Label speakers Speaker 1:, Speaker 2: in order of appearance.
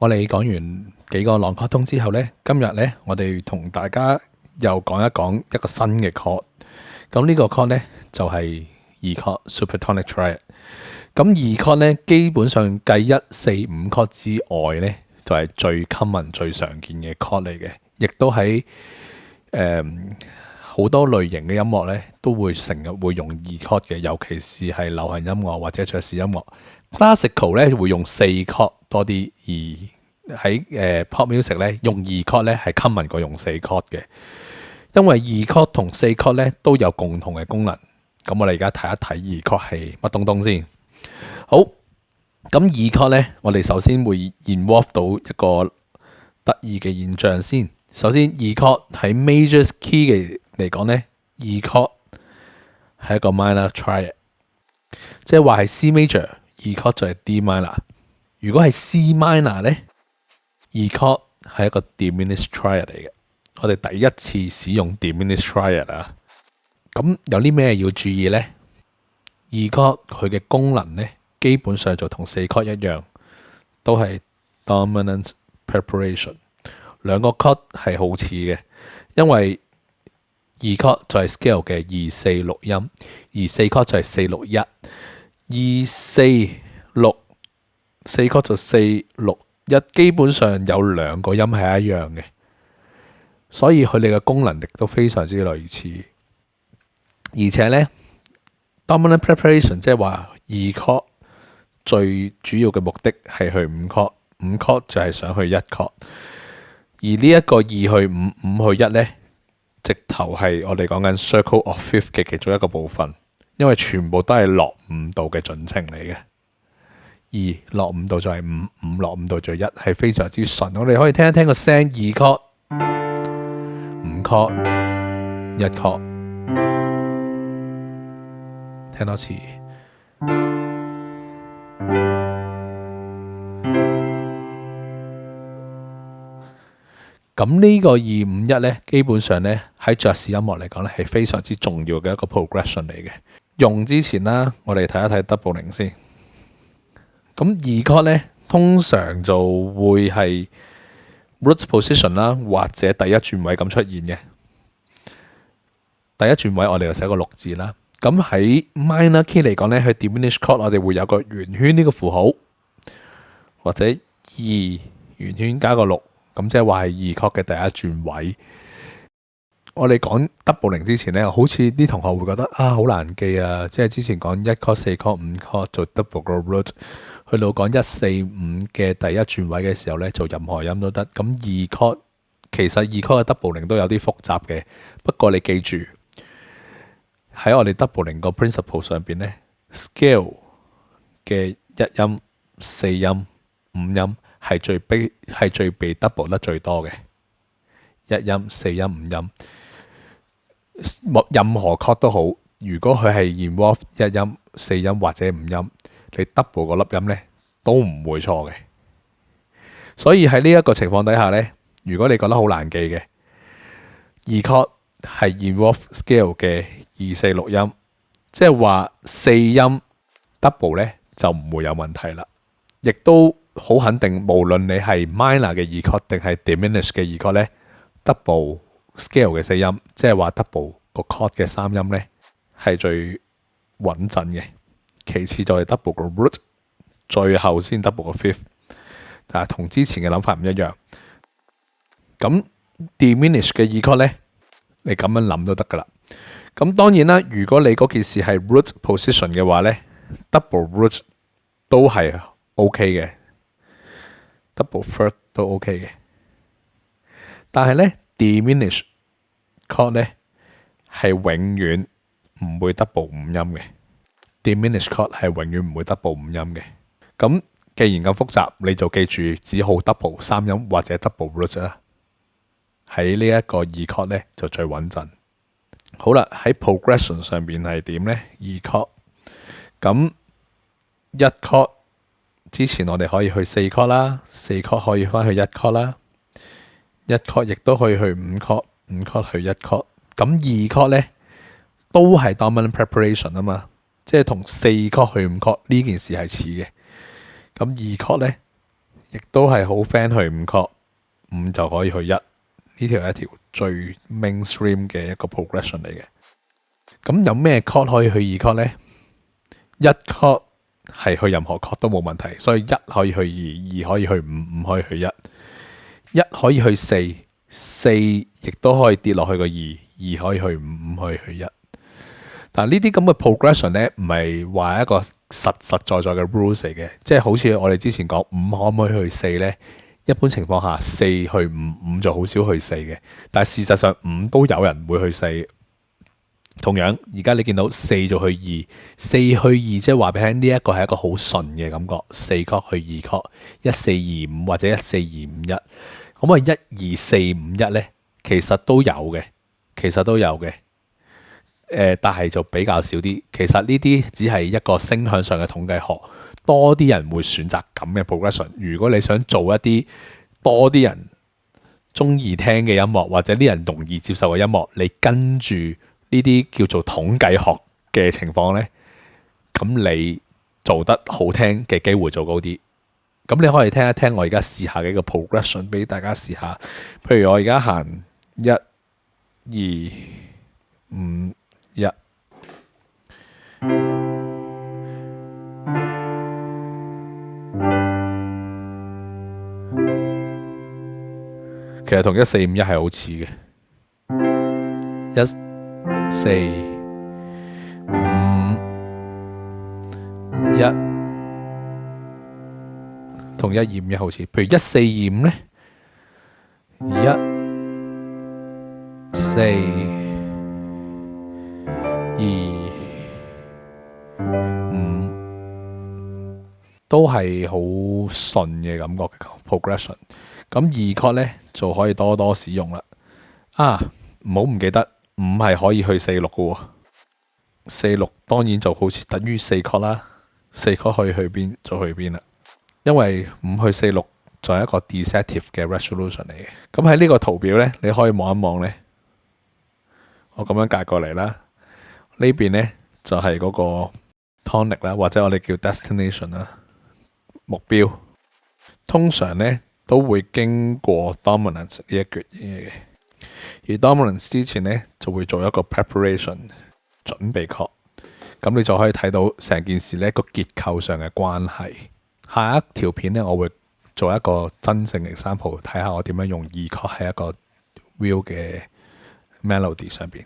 Speaker 1: 我哋講完幾個 long chord 通之後呢，今日呢，我哋同大家又講一講一個新嘅 chord。咁呢個 chord 呢，就係 E chord supertonic triad。咁 E chord 呢，基本上繼1、4、5 chord 之外呢，就係最 common 最常見嘅 chord 嚟嘅，亦都喺好多類型嘅音樂呢，都會成日會用 E chord 嘅，尤其是係流行音樂或者爵士音樂。Classical 咧會用4 chord 多啲，而喺pop music 咧用2 chord 咧係 common 過用4 chord 嘅，因為2 chord 同4 chord 咧都有共同嘅功能。咁我哋而家睇一睇2 chord 係乜東東先。好，咁2 chord 咧，我哋首先會 involve 到一個得意嘅現象先。首先2 chord 喺 major key 嘅嚟講咧，2 chord 係一個 minor triad， 即係話係 C major。2 chord 就係 D minor， 如果係 C minor 呢，2 chord 係一個 diminished triad 嚟嘅。我哋第一次使用 diminished triad 啊，咁有啲咩要注意呢？2 chord 佢嘅功能呢，基本上就同4 chord 一樣，都係 dominant preparation。兩個 chord 係好似嘅，因為2 chord 就係 scale 嘅2、4、6音，而4 chord 就係4、6、1。2、4、6， 4 chord 就4、6、1，基本上有2個音係一樣嘅，所以佢哋嘅功能亦都非常之類似。而且呢 dominant preparation 即係話2 chord 最主要嘅目的係去5 chord， 5 chord 就係想去1 chord， 而呢一個2去5、5去1呢，直頭係我哋講緊 circle of fifth 嘅其中一個部分。因為全部都係落5度嘅進程嚟嘅，2落5度就係5， 5落5度就1，係非常之順。我哋可以聽一聽個聲，2 chord、5 chord、1 chord， 聽多次。咁呢個2、5、1呢，基本上呢，喺爵士音樂嚟講呢，係非常之重要嘅一個 progression 嚟嘅。用之前啦，我哋睇一睇 doubling 先。咁2 chord 呢，通常就會係 root position 啦，或者第一轉位咁出現嘅。第一轉位我哋就寫個6字啦。咁喺 minor key 嚟講呢，去 diminished chord 我哋會有個圓圈呢個符號，或者2圓圈加個6，咁即係話係2 chord 嘅第一轉位。我哋講 doubling 之前呢，好似啲同學會覺得啊好難記啊，即係之前講1 chord、4 chord、5 chord 做 double 個 root， 去到講1、4、5嘅第一轉位嘅時候呢，做任何音都得。咁2 chord 其實2 chord 嘅 doubling 都有啲複雜嘅，不過你記住喺我哋 doubling 個 principle 上邊呢， scale 嘅1音、4音、5音係最被 double 得最多嘅，1音、4音、5音。任何 chord 都好，如果佢係 involve 1音、4音或者5音，你 double 個粒音呢都唔會錯嘅。所以喺呢一個情況底下呢，如果你覺得好難記嘅2 chord 係 involve scale 嘅2、4、6音，即係話4音 double 呢就唔會有問題啦。亦都好肯定，無論你係 minor 嘅2 chord 定係 diminished 嘅2 chord 呢 double scale 嘅4音，即係話 double 個 chord 嘅3音呢係最穩陣嘅。其次就係 double 個 root， 最後先 double 個 fifth， 但係同之前嘅諗法唔一樣。咁 diminish 嘅2 chord 呢，你咁樣諗都得噶啦。咁當然啦，如果你嗰件事係 root position 嘅話呢， double root 都係 OK 嘅， double third 都 OK 嘅。但係呢 diminish chord 呢係永遠唔會 double 5音嘅， diminish chord 係永遠唔會 double 5音嘅。咁既然咁複雜，你就記住只好 double 3音或者 double root 啦。喺呢一個2 chord 呢就最穩陣。好啦，喺 progression 上邊係點呢？2 chord， 咁1 chord 之前我哋可以去4 chord 啦，4 chord 可以翻去1 chord 啦，1 chord 亦都可以去5 chord， 5 chord 去1 chord。咁2 chord 呢都係 dominant preparation 啊嘛，即係同4 chord 去5 chord 呢件事係似嘅。咁2 chord 呢亦都係好 fan 去5 chord， 5就可以去1。呢條係一條最 mainstream 嘅一個 progression 嚟嘅。咁有咩 chord 可以去2 chord 呢？1 chord 係去任何 chord 都冇問題，所以1可以去2，2可以去5，5可以去1， 1可以去4， 4亦都可以跌落去個2， 2可以去5， 5可以去1。但呢啲咁嘅 progression 咧，唔係話一個實在嘅 rules 嚟嘅，即係好似我哋之前講5可唔可以去4呢？一般情況下4去5， 5就好少去4嘅，但係事實上5都有人會去4。同樣而家你見到4就去2， 4去2即係話俾你聽，呢一個係一個好順嘅感覺。4 chord 去2 chord， 1425或者14251，咁啊12451呢，其實都有嘅。但係就比較少啲。其實呢啲只係一個聲響上嘅統計學，多啲人會選擇咁嘅 progression。如果你想做一啲多啲人中意聽嘅音樂，或者啲人容易接受嘅音樂，你跟住呢啲叫做統計學嘅情況呢，咁你做得好聽嘅機會就高啲。咁你可以聽一聽我而家試下嘅一個 progression 俾大家試下。譬如我而家行1、2、5、1，其實同1451係好似嘅，1、4、5、1同1、2、5、1好似。譬如1425呢，1、4、2、5都係好順嘅感覺嘅 progression。咁2 chord 呢就可以多多使用啦。唔好唔記得5係可以去4、6嘅喎。4、6當然就好似等於4 chord 啦。4 chord 可以去邊就去邊啦。因為5去4、6就係一個 deceptive 嘅 resolution 嚟嘅。咁喺呢個圖表呢，你可以望一望呢。我咁樣隔過嚟啦。呢邊呢就係嗰個 tonic 啦，或者我哋叫 destination 啦，目標。通常呢都會經過 dominance 呢一橛嘢嘅，而 dominance 之前呢就會做一個 preparation 準備 chord。咁你就可以睇到成件事呢個結構上嘅關係。下一條片呢，我會做一個真正嘅 example，睇下我點樣用2 chord 喺一個 real 嘅 melody 上邊。